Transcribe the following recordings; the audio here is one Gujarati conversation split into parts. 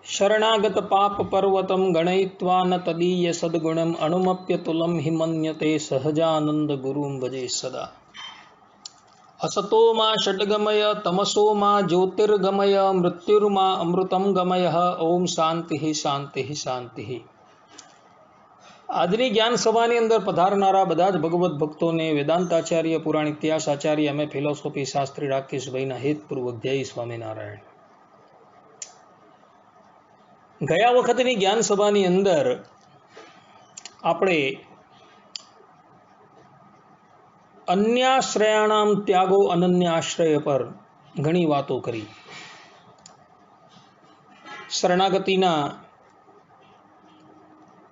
शरणागत पाप पर्वतं गणयित्वा न तदीय सद्गुणम् अणुमप्यतुलं हि मन्यते सहजानंद गुरुं भजे सदा। असतो मा षड्गमय तमसो मा ज्योतिर्गमय मृत्युर्मा अमृतं गमय। ओम शांति शांति शांति। આજની જ્ઞાન સભાની અંદર પધારનારા બધા જ ભગવત ભક્તોને વેદાંતાચાર્ય પુરાણ ઇતિહાસ આચાર્ય અમે ફિલોસોફી શાસ્ત્રી રાકેશભાઈના હેતપૂર્વક જય સ્વામિનારાયણ। ગયા વખતની જ્ઞાન સભાની અંદર આપણે અન્યાશ્રયાણામ ત્યાગો અનન્યાશ્રય પર ઘણી વાતો કરી। શરણાગતિના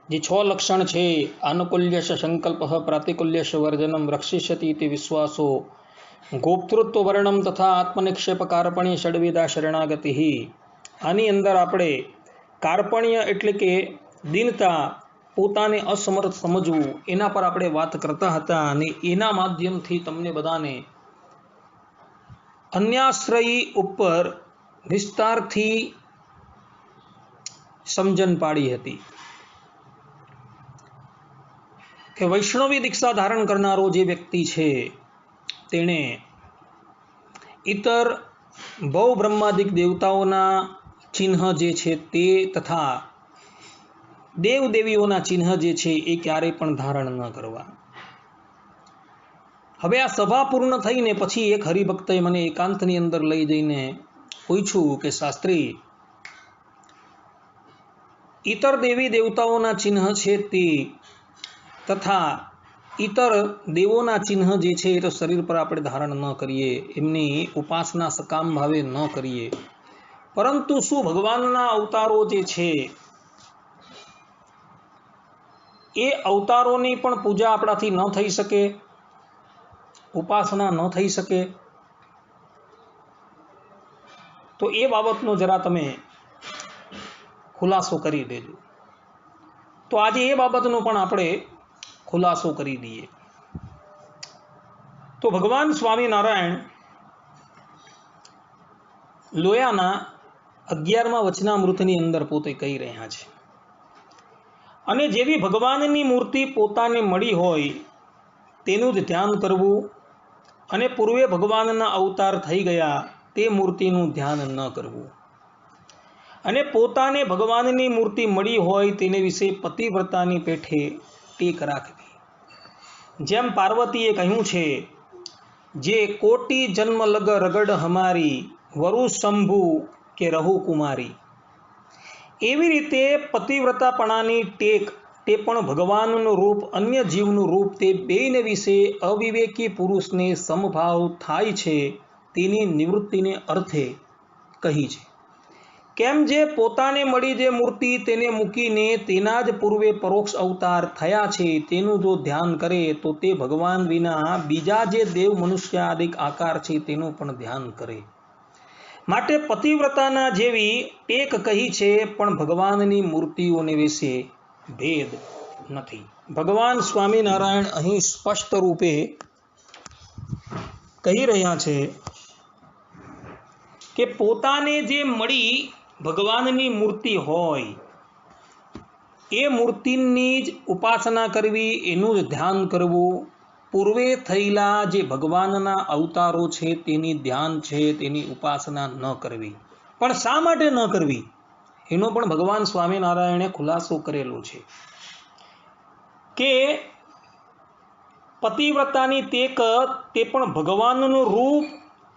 જે 6 લક્ષણ છે, આનુકૂલ્યશ સંકલ્પ પ્રાતિકૂલ્યશ વર્જનમ રક્ષિષ્યતિ ઇતિ વિશ્વાસો ગોપ્તૃત્વ વર્ણમ તથા આત્મનિક્ષેપ કાર્પણ્ય ષડવિધા શરણાગતિ। આની અંદર આપણે કાર્પણ્ય એટલે કે દીનતા, પોતાને અસમર્થ સમજવું, એના પર આપણે વાત કરતા હતા અને એના માધ્યમથી તમને બધાને અન્યાશ્રયી ઉપર વિસ્તારથી સમજણ પાડી હતી કે વૈષ્ણવી દીક્ષા ધારણ કરનારો જે વ્યક્તિ છે તેણે ઇતર ભવ બ્રહ્માદિક દેવતાઓના ચિહ્ન જે છે તે તથા દેવ દેવીઓના ચિહ્ન જે છે એ ક્યારેય પણ ધારણ ન કરવા। હવે આ સભા પૂર્ણ થઈને પછી એક હરિભક્તએ મને એકાંતની અંદર લઈ જઈને પૂછ્યું કે શાસ્ત્રી, ઇતર દેવી દેવતાઓના ચિહ્ન છે તે તથા ઇતર દેવોના ચિહ્ન જે છે એ તો શરીર પર આપણે ધારણ ન કરીએ, એમની ઉપાસના સકામ ભાવે ન કરીએ, પરંતુ શું ભગવાનના અવતારો જે છે એ અવતારોની પણ પૂજા આપણાથી ન થઈ શકે, ઉપાસના ન થઈ શકે? તો એ બાબતનો જરા તમે ખુલાસો કરી દેજો। તો આજે એ બાબતનો પણ આપણે ખુલાસો કરી દઈએ। તો ભગવાન સ્વામિનારાયણ લોયાના 11મા વચનામૃતની અંદર પોતે કહી રહ્યા છે, અને જેવી ભગવાનની મૂર્તિ પોતાને મળી હોય તેનું જ ધ્યાન કરવું, અને પૂર્વે ભગવાનના અવતાર થઈ ગયા તે મૂર્તિનું ધ્યાન ન કરવું, અને પોતાને ભગવાનની મૂર્તિ મળી હોય તેને વિશે પતિવ્રતાની પેઠે ટેક રાખવી। જેમ પાર્વતીએ કહ્યું છે, જે કોટી જન્મ લગ રગડ હમારી વરુ શંભુ કે રહુ કુમારી, એવી રીતે પતિવ્રતાપણાની ટેક તે પણ ભગવાનનું રૂપ અન્ય જીવનું રૂપ તે બેને વિશે અવિવેકી પુરુષને સમભાવ થાય છે તેની નિવૃત્તિને અર્થે કહી છે। કેમ જે પોતાને મળી જે મૂર્તિ તેને મૂકીને તેના જ પૂર્વે પરોક્ષ અવતાર થયા છે તેનું જો ધ્યાન કરે તો તે ભગવાન વિના બીજા જે દેવ મનુષ્યાદિક આકાર છે તેનું પણ ધ્યાન કરે। માટે પતિવ્રતાના જેવી ટેક કહી છે, પણ ભગવાનની મૂર્તિઓને વિશે ભેદ નથી। ભગવાન સ્વામિનારાયણ અહીં સ્પષ્ટ રૂપે કહી રહ્યા છે કે પોતાને જે મળી ભગવાનની મૂર્તિ હોય એ મૂર્તિની જ ઉપાસના કરવી, એનું જ ધ્યાન કરવું, પૂર્વે થયેલા જે ભગવાનના અવતારો છે તેની ધ્યાન છે તેની ઉપાસના ન કરવી। પણ શા માટે ન કરવી એનો પણ ભગવાન સ્વામિનારાયણે ખુલાસો કરેલો છે કે પતિવ્રતાની ટેક તે પણ ભગવાનનું રૂપ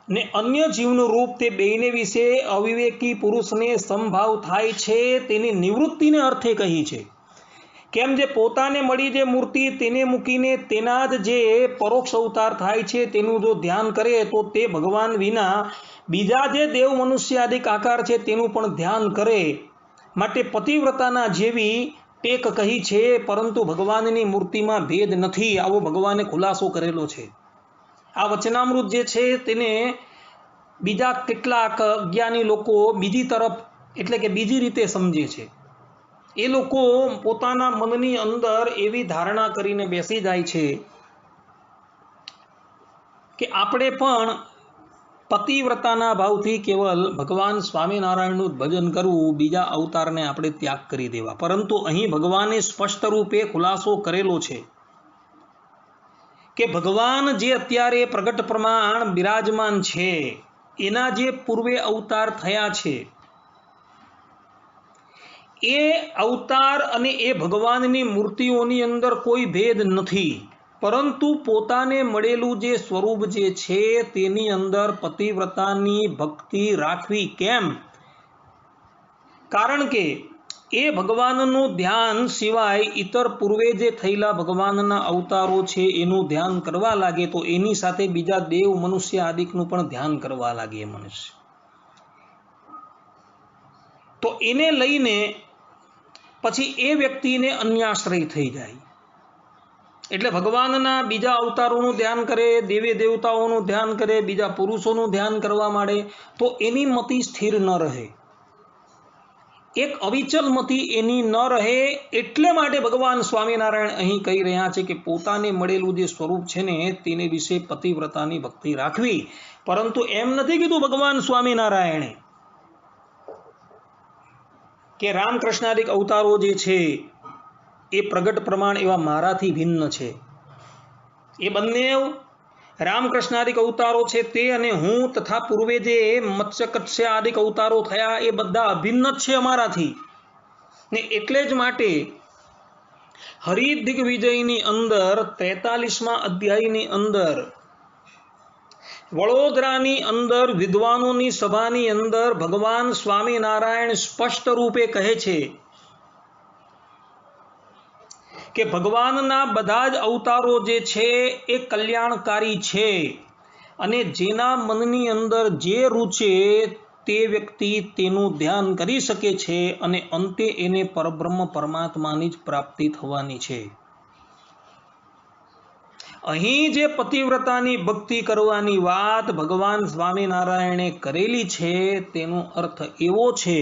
ને અન્ય જીવનું રૂપ તે બેને વિશે અવિવેકી પુરુષને સમભાવ થાય છે તેની નિવૃત્તિને અર્થે કહી છે। કેમ જે પોતાને મળી જે મૂર્તિ તેને મૂકીને તેના જ જે પરોક્ષ અવતાર થાય છે તેનું જો ધ્યાન કરે તો તે ભગવાન વિના બીજા જે દેવ મનુષ્યાદિક આકાર છે તેનું પણ ધ્યાન કરે। માટે પતિવ્રતાના જેવી ટેક કહી છે, પરંતુ ભગવાનની મૂર્તિમાં ભેદ નથી, આવો ભગવાને ખુલાસો કરેલો છે। આ વચનામૃત જે છે તેને બીજા કેટલાક અજ્ઞાની લોકો બીજી તરફ એટલે કે બીજી રીતે સમજે છે। એ લોકો પોતાના મનની અંદર એવી ધારણા કરીને બેસી જાય છે કે આપણે પણ પતિવ્રતાના ભાવથી કેવલ ભગવાન સ્વામિનારાયણનું જ ભજન કરવું, બીજા અવતારને આપણે ત્યાગ કરી દેવા. પરંતુ અહીં ભગવાને સ્પષ્ટ રૂપે ખુલાસો કરેલો છે કે ભગવાન જે અત્યારે પ્રગટ પ્રમાણ બિરાજમાન છે એના જે પૂર્વે અવતાર થયા છે એ અવતાર અને એ ભગવાનની મૂર્તિઓની અંદર કોઈ ભેદ નથી, પરંતુ પોતાને મળેલું જે સ્વરૂપ જે છે તેની અંદર પતિવ્રતાની ભક્તિ રાખવી. કેમ? કારણ કે એ ભગવાનનું ધ્યાન સિવાય ઇતર પૂર્વે જે થયેલા ભગવાનના અવતારો છે એનું ધ્યાન કરવા લાગે તો એની સાથે બીજા દેવ મનુષ્ય આદિકનું પણ ધ્યાન કરવા લાગે એ મનુષ્ય. તો એને લઈને પછી એ વ્યક્તિને અન્યાશ્રય થઈ જાય. એટલે ભગવાનના બીજા અવતારોનું ધ્યાન કરે, દેવી દેવતાઓનું ધ્યાન કરે, બીજા પુરુષોનું ધ્યાન કરવા માંડે તો એની મતિ સ્થિર ન રહે, એક અવિચલ મતિ એની ન રહે. એટલે માટે ભગવાન સ્વામિનારાયણ અહીં કહી રહ્યા છે કે પોતાને મળેલું જે સ્વરૂપ છે ને તેને વિશે પતિવ્રતાની ભક્તિ રાખવી. પરંતુ એમ નથી કીધું ભગવાન સ્વામિનારાયણે કે રામકૃષ્ણાદિક અવતારો જે છે એ પ્રગટ પ્રમાણ એવા મારાથી ભિન્ન છે. એ બંને રામકૃષ્ણાદિક અવતારો છે તે અને હું તથા પૂર્વે જે મત્સ્ય કત્સ્ય આદિક અવતારો થયા એ બધા અભિન્ન જ છે અમારાથી. ને એટલે જ માટે હરિદિગ્વિજયની અંદર 43મા અધ્યાયની અંદર વડોદરાની અંદર વિદ્વાનોની સભાની અંદર ભગવાન સ્વામિનારાયણ સ્પષ્ટ રૂપે કહે છે કે ભગવાનના બધા જ અવતારો જે છે એ કલ્યાણકારી છે અને જેના મનની અંદર જે રૂચે તે વ્યક્તિ તેનું ધ્યાન કરી શકે છે અને અંતે એને પરબ્રહ્મ પરમાત્માની જ પ્રાપ્તિ થવાની છે. અહીં જે પતિવ્રતાની ભક્તિ કરવાની વાત ભગવાન સ્વામિનારાયણે કરેલી છે તેનો અર્થ એવો છે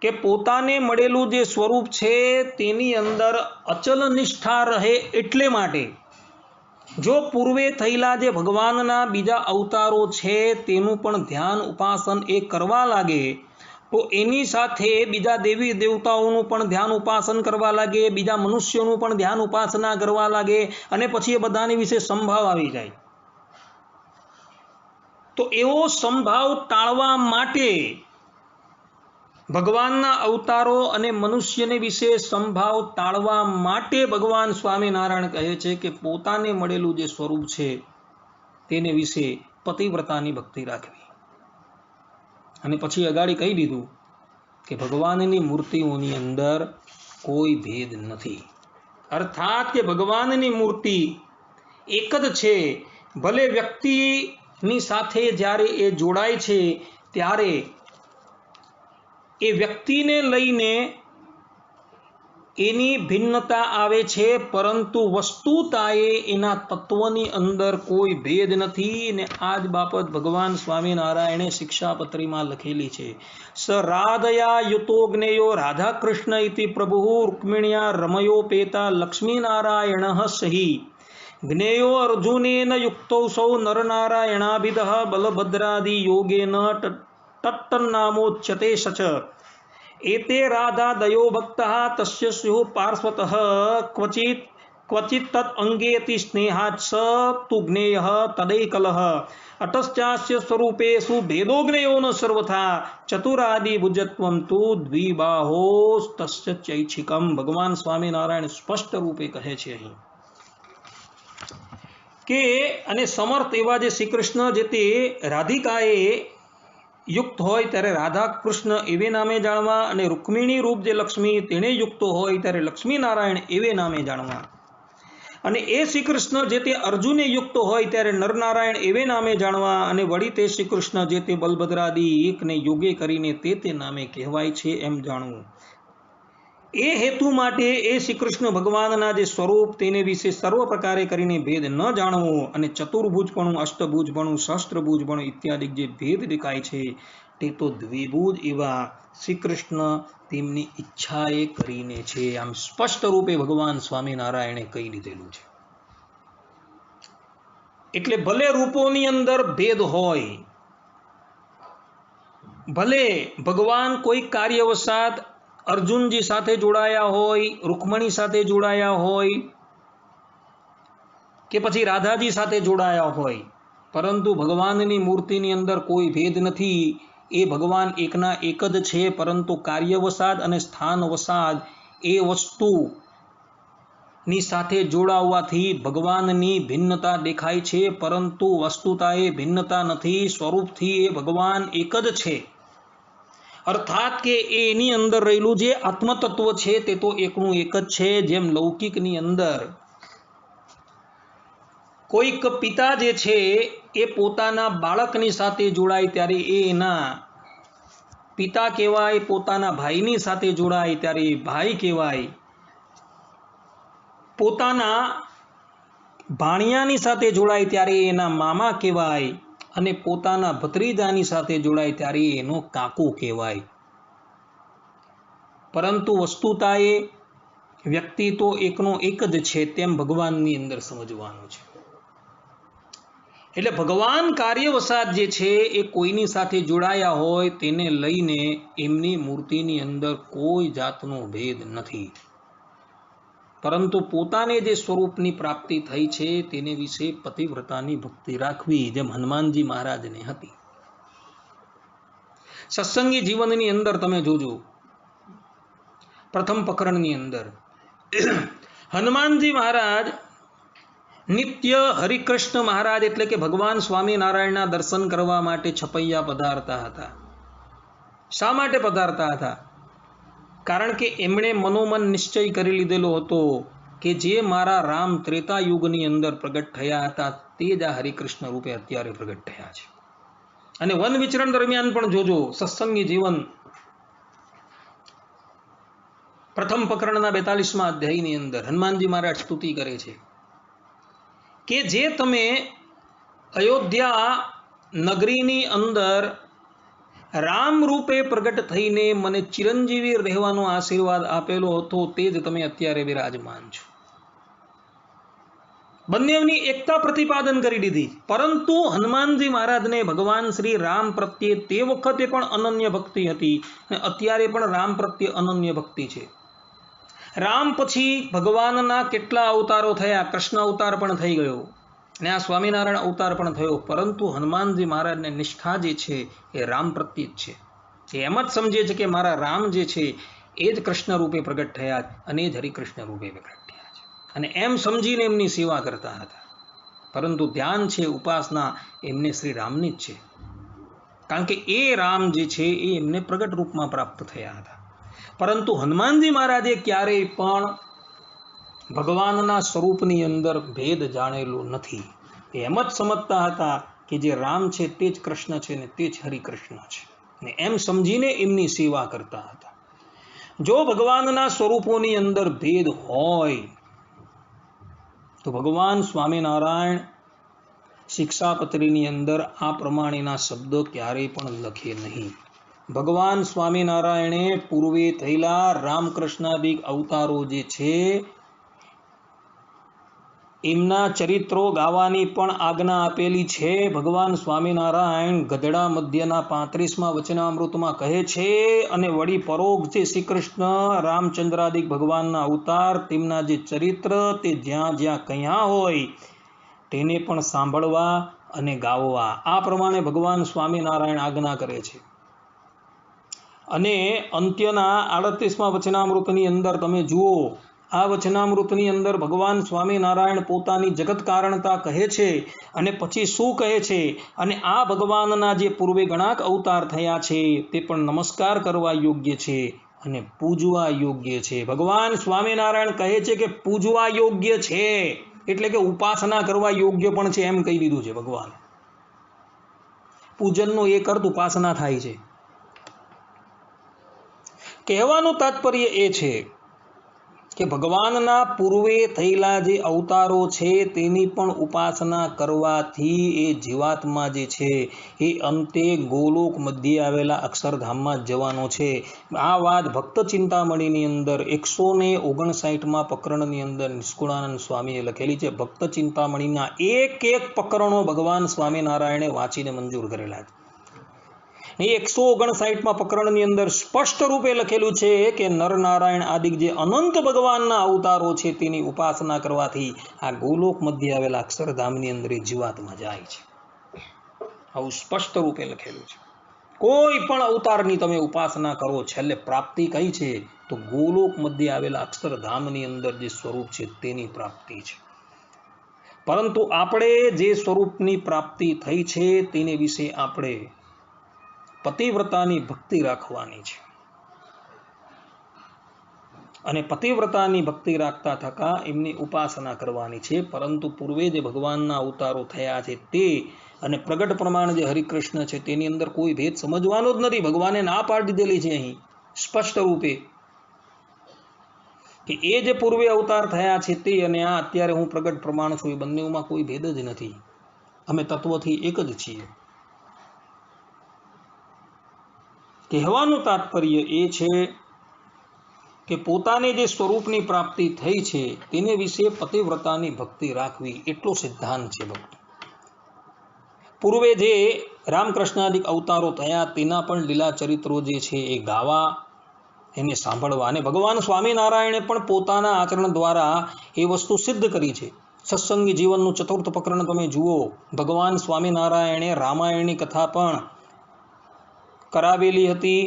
કે પોતાને મળેલું જે સ્વરૂપ છે તેની અંદર અચલ નિષ્ઠા રહે. એટલે માટે જો પૂર્વે થયેલા જે ભગવાનના બીજા અવતારો છે તેનું પણ ધ્યાન ઉપાસન એ કરવા લાગે તો એની સાથે બીજા દેવી દેવતાઓનું પણ ધ્યાન ઉપાસન કરવા લાગે, બીજા મનુષ્યોનું પણ ધ્યાન ઉપાસના કરવા લાગે અને પછી એ બધાની વિશે સંભાવ આવી જાય. તો એવો સંભાવ ટાળવા માટે ભગવાનના અવતારો અને મનુષ્યને વિશે સંભાવ ટાળવા માટે ભગવાન સ્વામિનારાયણ કહે છે કે પોતાને મળેલું જે સ્વરૂપ છે તેને વિશે પતિવ્રતાની ભક્તિ રાખવી. અને પછી અગાડી કહી દીધું કે ભગવાનની મૂર્તિઓની અંદર કોઈ ભેદ નથી. અર્થાત કે ભગવાનની મૂર્તિ એક જ છે. ભલે વ્યક્તિની સાથે જ્યારે એ જોડાય છે ત્યારે એ વ્યક્તિને લઈને એની ભિન્નતા આવે છે, પરંતુ વસ્તુતાએ એના તત્વની અંદર કોઈ ભેદ નથી. ને આ જ બાબત ભગવાન સ્વામિનારાયણે શિક્ષાપત્રીમાં લખેલી છે. સ રાધયા યુતો જ્ઞેયો રાધા કૃષ્ણ ઇતિ પ્રભુ રૂક્મિણ્યા રમયોપેતા લક્ષ્મીનારાયણ સહી જ્ઞેયો અર્જુનેન યુક્તો સૌ નરનારાયણાભિદ બલભદ્રાદિ યોગેન તટ્ટન્નામોચ્યતે સચ एते राधा दयो भक्तः तस्य स्युः पार्श्वतः क्वचित् तत् अंगेति स्नेहात् स तु ज्ञेयः तदैकलः अतश्चास्य स्वरूपेषु भेदो ज्ञेयो न सर्वथा चतुरादि भुजत्वं तु द्विबाहोस्तस्य चैच्छिकम्. भगवान स्वामिनारायण स्पष्ट रूपे કહે છે અહીં કે અને સમર્થ એવા જે શ્રી કૃષ્ણ જે તે રાધિકાએ યુક્ત હોય ત્યારે રાધા કૃષ્ણ એવે નામે જાણવા અને રૂક્મિણી રૂપ જે લક્ષ્મી તેને યુક્ત હોય ત્યારે લક્ષ્મીનારાયણ એવે નામે જાણવા અને એ શ્રી કૃષ્ણ જે તે અર્જુને યુક્ત હોય ત્યારે નરનારાયણ એવે નામે જાણવા અને વળી તે શ્રી કૃષ્ણ જે તે બલભદ્રાદિ એકને યોગે કરીને તે નામે કહેવાય છે એમ જાણવું. એ હેતુ માટે એ શ્રી કૃષ્ણ ભગવાનના જે સ્વરૂપ તેને વિશે સર્વ પ્રકારે કરીને ભેદ ન જાણવો અને ચતુર્ભુજપણું, અષ્ટભુજપણું, સહસ્ત્રભુજપણું ઇત્યાદિ જે ભેદ દેખાય છે તે તો દ્વિભુજ એવા શ્રી કૃષ્ણ તેમની ઈચ્છાએ કરીને છે. આમ સ્પષ્ટ રૂપે ભગવાન સ્વામિનારાયણે કહી દીધેલું છે. એટલે ભલે રૂપોની અંદર ભેદ હોય, ભલે ભગવાન કોઈ કાર્યવશાત અર્જુનજી સાથે જોડાયા હોય, રૂકમણી સાથે જોડાયા હોય કે પછી રાધાજી સાથે જોડાયા હોય, પરંતુ ભગવાનની મૂર્તિની અંદર કોઈ ભેદ નથી. એ ભગવાન એકના એક જ છે, પરંતુ કાર્યવશાત અને સ્થાનવશાત એ વસ્તુની સાથે જોડાવવાથી ભગવાનની ભિન્નતા દેખાય છે, પરંતુ વસ્તુતા એ ભિન્નતા નથી. સ્વરૂપથી એ ભગવાન એક જ છે. અર્થાત કે એની અંદર રહેલું જે આત્મતત્વ છે તે તો એકનું એક જ છે. જેમ લૌકિકની અંદર કોઈક પિતા જે છે એ પોતાના બાળકની સાથે જોડાય ત્યારે એ એના પિતા કહેવાય, પોતાના ભાઈની સાથે જોડાય ત્યારે એ ભાઈ કહેવાય, પોતાના ભાણિયાની સાથે જોડાય ત્યારે એના મામા કહેવાય, અને પોતાના ભત્રીજાની સાથે જોડાય ત્યારે એનો કાકો કહેવાય. પરંતુ વસ્તુતા એ વ્યક્તિ તો એકનો એક જ છે, તેમ ભગવાનની અંદર સમજવાનું છે. એટલે ભગવાન કાર્યવશાત જે છે એ કોઈની સાથે જોડાયા હોય તેને લઈને એમની મૂર્તિની અંદર કોઈ જાતનો ભેદ નથી. પરંતુ પોતાને જે સ્વરૂપની પ્રાપ્તિ થઈ છે તેને વિશે પતિવ્રતાની ભક્તિ રાખવી, જેમ હનુમાનજી મહારાજને હતી. સત્સંગી જીવનની અંદર તમે જોજો, પ્રથમ પ્રકરણની અંદર હનુમાનજી મહારાજ નિત્ય હરિકૃષ્ણ મહારાજ એટલે કે ભગવાન સ્વામિનારાયણના દર્શન કરવા માટે છપૈયા પધારતા હતા. શા માટે પધારતા હતા? કારણ કે એમણે મનોમન નિશ્ચય કરી લીધેલો હતો કે જે મારા રામ ત્રેતા યુગની અંદર પ્રગટ થયા હતા તે જ આ હરિકૃષ્ણ રૂપે અત્યારે પ્રગટ થયા છે. અને વન વિચરણ દરમિયાન પણ જોજો, સત્સંગી જીવન પ્રથમ પ્રકરણના 42મા અધ્યાયની અંદર હનુમાનજી મહારાજ સ્તુતિ કરે છે કે જે તમે અયોધ્યા નગરીની અંદર રામ રૂપે પ્રગટ થઈને મને ચિરંજીવી રહેવાનો આશીર્વાદ આપેલો હતો તે જ તમે અત્યારે વિરાજમાન છો. બંનેની એકતા પ્રતિપાદન કરી દીધી. પરંતુ હનુમાનજી મહારાજને ભગવાન શ્રી રામ પ્રત્યે તે વખતે પણ અનન્ય ભક્તિ હતી અને અત્યારે પણ રામ પ્રત્યે અનન્ય ભક્તિ છે. રામ પછી ભગવાનના કેટલા અવતારો થયા, કૃષ્ણ અવતાર પણ થઈ ગયો અને આ સ્વામિનારાયણ અવતાર પણ થયો, પરંતુ હનુમાનજી મહારાજને નિષ્ઠા જે છે એ રામ પ્રત્યે જ છે. એમ જ સમજે છે કે મારા રામ જે છે એ જ કૃષ્ણ રૂપે પ્રગટ થયા અને એ જ હરિકૃષ્ણ રૂપે પ્રગટ થયા છે, અને એમ સમજીને એમની સેવા કરતા હતા. પરંતુ ધ્યાન છે, ઉપાસના એમને શ્રી રામની જ છે, કારણ કે એ રામ જે છે એ એમને પ્રગટ રૂપમાં પ્રાપ્ત થયા હતા. પરંતુ હનુમાનજી મહારાજે ક્યારેય પણ ભગવાનના સ્વરૂપની અંદર ભેદ જાણેલો નથી. એમ જ સમજતા હતા કે જે રામ છે તે જ કૃષ્ણ છે ને તે જ હરિકૃષ્ણ છે, ને એમ સમજીને એમની સેવા કરતા હતા. જો ભગવાનના સ્વરૂપોની અંદર ભેદ હોય તો ભગવાન સ્વામિનારાયણ શિક્ષાપત્રીની અંદર આ પ્રમાણેના શબ્દો ક્યારેય પણ લખે નહીં. ભગવાન સ્વામિનારાયણે પૂર્વે થયેલા રામકૃષ્ણાદિક અવતારો જે છે એમના ચરિત્રો ગાવાની પણ આજ્ઞા આપેલી છે. ભગવાન સ્વામિનારાયણ ગધડા મધ્યના 35મા વચનામૃતમાં કહે છે, અને વળી પરોક્ષ છે શ્રી કૃષ્ણ રામચંદ્રાદિક ભગવાનના અવતાર તેમના જે ચરિત્ર તે જ્યાં જ્યાં કયા હોય તેને પણ સાંભળવા અને ગાવવા, આ પ્રમાણે ભગવાન સ્વામિનારાયણ આજ્ઞા કરે છે. અને અંત્યના 38મા વચનામૃતની અંદર તમે જુઓ, આ વચનામૃતની અંદર ભગવાન સ્વામિનારાયણ પોતાની જગત કારણતા કહે છે અને પછી શું કહે છે, અને આ ભગવાનના જે પૂર્વે ગણાક અવતાર થયા છે તે પણ નમસ્કાર કરવા યોગ્ય છે અને પૂજવા યોગ્ય છે. ભગવાન સ્વામિનારાયણ કહે છે કે પૂજવા યોગ્ય છે એટલે કે ઉપાસના કરવા યોગ્ય પણ છે, એમ કહી દીધું છે ભગવાન. પૂજનનો એક અર્થ ઉપાસના થાય છે. કહેવાનું તાત્પર્ય એ છે કે ભગવાનના પૂર્વે થયેલા જે અવતારો છે તેની પણ ઉપાસના કરવાથી એ જીવાત્મા જે છે એ અંતે ગોલોક મધ્યે આવેલા અક્ષરધામમાં જ જવાનો છે. આ વાત ભક્ત ચિંતામણીની અંદર 159માં પ્રકરણની અંદર નિષ્કુળાનંદ સ્વામીએ લખેલી છે. ભક્ત ચિંતામણીના એક પ્રકરણો ભગવાન સ્વામિનારાયણે વાંચીને મંજૂર કરેલા છે. એ 159માં પ્રકરણની અંદર સ્પષ્ટ રૂપે લખેલું છે કે નરનારાયણ આદિ જે અનંત ભગવાનના અવતારો છે તેની ઉપાસના કરવાથી આ ગોલોક મધ્ય આવેલા અક્ષરધામની અંદર એ જીવાત્મા જાય છે. આવું સ્પષ્ટ રૂપે લખેલું છે. કોઈ પણ અવતારની તમે ઉપાસના કરો છેલ્લે પ્રાપ્તિ કઈ છે તો ગોલોક મધ્ય આવેલા અક્ષરધામની અંદર જે સ્વરૂપ છે તેની પ્રાપ્તિ છે. પરંતુ આપણે જે સ્વરૂપની પ્રાપ્તિ થઈ છે તેને વિશે આપણે પતિવ્રતાની ભક્તિ રાખવાની છે અને પતિવ્રતાની ભક્તિ રાખતા થકા એમની ઉપાસના કરવાની છે. પરંતુ પૂર્વે જે ભગવાનના અવતારો થયા છે તે અને પ્રગટ પ્રમાણ જે હરિકૃષ્ણ છે તેની અંદર કોઈ ભેદ સમજવાનો જ નથી. ભગવાને ના પાડી દીધેલી છે અહીં સ્પષ્ટ રૂપે કે એ જે પૂર્વે અવતાર થયા છે તે અને આ અત્યારે હું પ્રગટ પ્રમાણ છું એ બંનેમાં કોઈ ભેદ જ નથી. અમે તત્વથી એક જ છીએ. કહેવાનું તાત્પર્ય એ છે કે પોતાને જે સ્વરૂપની પ્રાપ્તિ થઈ છે તેને વિશે પતિવ્રતાની ભક્તિ રાખવી એટલો સિદ્ધાંત છે. પૂર્વે જે રામકૃષ્ણાદિક અવતારો થયા તેના પણ લીલા ચરિત્રો જે છે એ ગાવા, એને સાંભળવા. અને ભગવાન સ્વામિનારાયણે પણ પોતાના આચરણ દ્વારા એ વસ્તુ સિદ્ધ કરી છે. સત્સંગી જીવનનું 4th પ્રકરણ તમે જુઓ. ભગવાન સ્વામિનારાયણે રામાયણની કથા પણ કરાવેલી હતી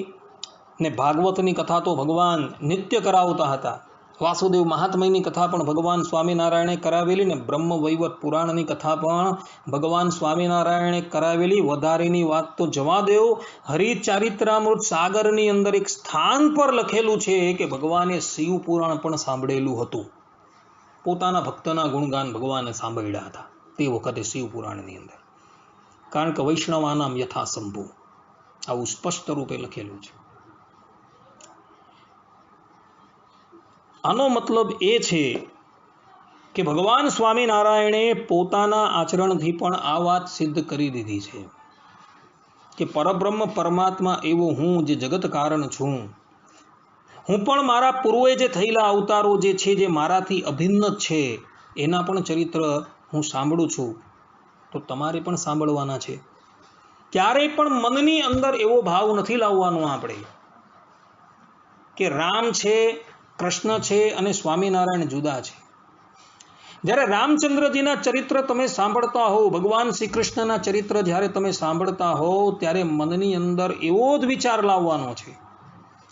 ને ભાગવતની કથા તો ભગવાન નિત્ય કરાવતા હતા. વાસુદેવ મહાત્મયની કથા પણ ભગવાન સ્વામિનારાયણે કરાવેલી ને બ્રહ્મ વૈવર્ત પુરાણની કથા પણ ભગવાન સ્વામિનારાયણે કરાવેલી. વધારેની વાત તો જવા દેવ, હરિચારિત્રામૃત સાગરની અંદર એક સ્થાન પર લખેલું છે કે ભગવાને શિવ પુરાણ પણ સાંભળેલું હતું. પોતાના ભક્તના ગુણગાન ભગવાને સાંભળ્યા હતા તે વખતે શિવ પુરાણની અંદર. કારણ કે વૈષ્ણવાનામ યથા શંભુ આવું સ્પષ્ટ રૂપે લખેલું છે. આનો મતલબ એ છે કે ભગવાન સ્વામિનારાયણે પોતાના આચરણથી પણ આ વાત સિદ્ધ કરી દીધી છે કે પરબ્રહ્મ પરમાત્મા એવો હું જે જગત કારણ છું, હું પણ મારા પૂર્વે જે થયેલા અવતારો જે છે જે મારાથી અભિન્ન છે એના પણ ચરિત્ર હું સાંભળું છું. તો તમારે પણ સાંભળવાના છે. ક્યારેય પણ મનની અંદર એવો ભાવ નથી લાવવાનો આપણે કે રામ છે, કૃષ્ણ છે અને સ્વામિનારાયણ જુદા છે. જ્યારે રામચંદ્રજીના ચરિત્ર તમે સાંભળતા હો, ભગવાન શ્રી કૃષ્ણના ચરિત્ર જ્યારે તમે સાંભળતા હો ત્યારે મનની અંદર એવો જ વિચાર લાવવાનો છે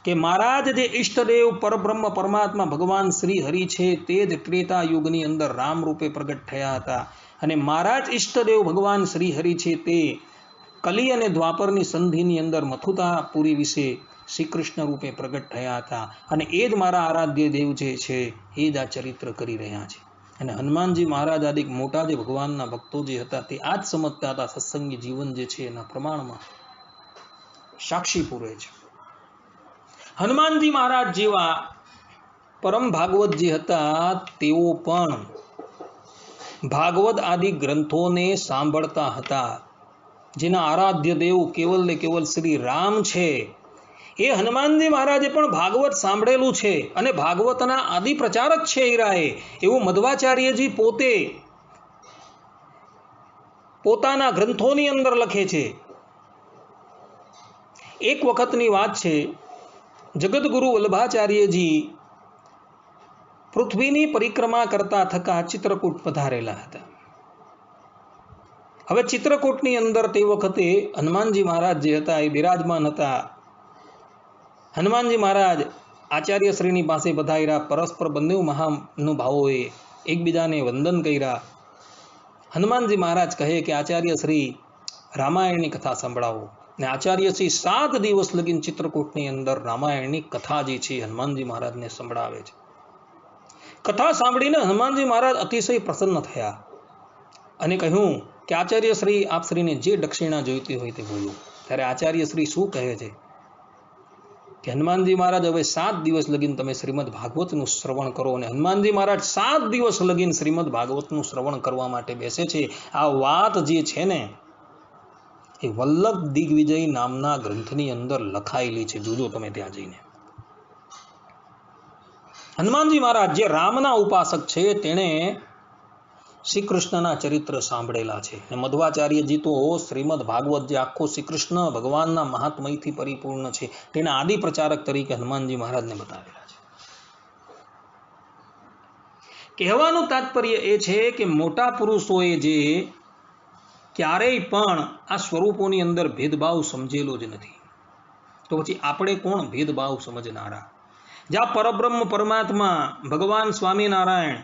કે મારા જ જે ઈષ્ટદેવ પરબ્રહ્મ પરમાત્મા ભગવાન શ્રી હરિ છે તે જ ત્રેતા યુગની અંદર રામ રૂપે પ્રગટ થયા હતા અને મારા જ ઈષ્ટદેવ ભગવાન શ્રી હરિ છે તે કલી અને દ્વાપરની સંધિની અંદર મથુતાપુરી વિશે શ્રી કૃષ્ણ રૂપે પ્રગટ થયા હતા અને એ જ મારા આરાધ્ય દેવ જે છે એ જ આ ચરિત્ર કરી રહ્યા છે. અને હનુમાનજી મહારાજ આદિ મોટા જે ભગવાનના ભક્તો જે હતા તે આ જ સમજતા હતા. સત્સંગી જીવન જે છે એના પ્રમાણમાં સાક્ષી પૂરે છે. હનુમાનજી મહારાજ જેવા પરમ ભાગવત જે હતા તેઓ પણ ભાગવત આદિ ગ્રંથોને સાંભળતા હતા. જેના આરાધ્ય દેવ કેવલ ને કેવલ શ્રી રામ છે એ હનુમાનજી મહારાજે પણ ભાગવત સાંભળેલું છે અને ભાગવતના આદિ પ્રચારક છે હીરાએ એવું મધ્વાચાર્યજી પોતે પોતાના ગ્રંથોની અંદર લખે છે. એક વખતની વાત છે, જગતગુરુ વલ્લભાચાર્યજી પૃથ્વીની પરિક્રમા કરતા થકા ચિત્રકૂટ પધારેલા હતા. હવે ચિત્રકૂટની અંદર તે વખતે હનુમાનજી મહારાજ જે હતા એ બિરાજમાન હતા. હનુમાનજી મહારાજ આચાર્યશ્રીની પાસે પધાર્યા. પરસ્પર બંને મહાનુભાવોએ એકબીજાને વંદન કર્યા. હનુમાનજી મહારાજ કહે કે આચાર્યશ્રી રામાયણની કથા સંભળાવો. ને આચાર્યશ્રી 7 દિવસ લગીન ચિત્રકૂટની અંદર રામાયણની કથા જે છે હનુમાનજી મહારાજને સંભળાવે છે. કથા સાંભળીને હનુમાનજી મહારાજ અતિશય પ્રસન્ન થયા અને કહ્યું કે આચાર્યશ્રી આપશ્રીને જે દક્ષિણા જોઈતી હોય તે બોલો. ત્યારે આચાર્યશ્રી શું કહે છે કે હનુમાનજી મહારાજ હવે 7 દિવસ લગીને તમે શ્રીમદ ભાગવતનું શ્રવણ કરો, અને હનુમાનજી મહારાજ 7 દિવસ લગીને શ્રીમદ ભાગવતનું શ્રવણ કરવા માટે બેસે છે. આ વાત જે છે ને એ વલ્લભ દિગ્વિજય નામના ગ્રંથની અંદર લખાયેલી છે. જોજો તમે ત્યાં જઈને. હનુમાનજી મહારાજ જે રામના ઉપાસક છે તેણે શ્રી કૃષ્ણના ચરિત્ર સાંભળેલા છે. અને મધ્વાચાર્યજી તો શ્રીમદ ભાગવત જે આખો શ્રી કૃષ્ણ ભગવાનના મહાત્મયથી પરિપૂર્ણ છે તેના આદિ પ્રચારક તરીકે હનુમાનજી મહારાજને બતાવેલા છે. કહેવાનું તાત્પર્ય એ છે કે મોટા પુરુષોએ જે ક્યારેય પણ આ સ્વરૂપોની અંદર ભેદભાવ સમજેલો જ નથી, તો પછી આપણે કોણ ભેદભાવ સમજનારા? જ્યાં પરબ્રહ્મ પરમાત્મા ભગવાન સ્વામિનારાયણ,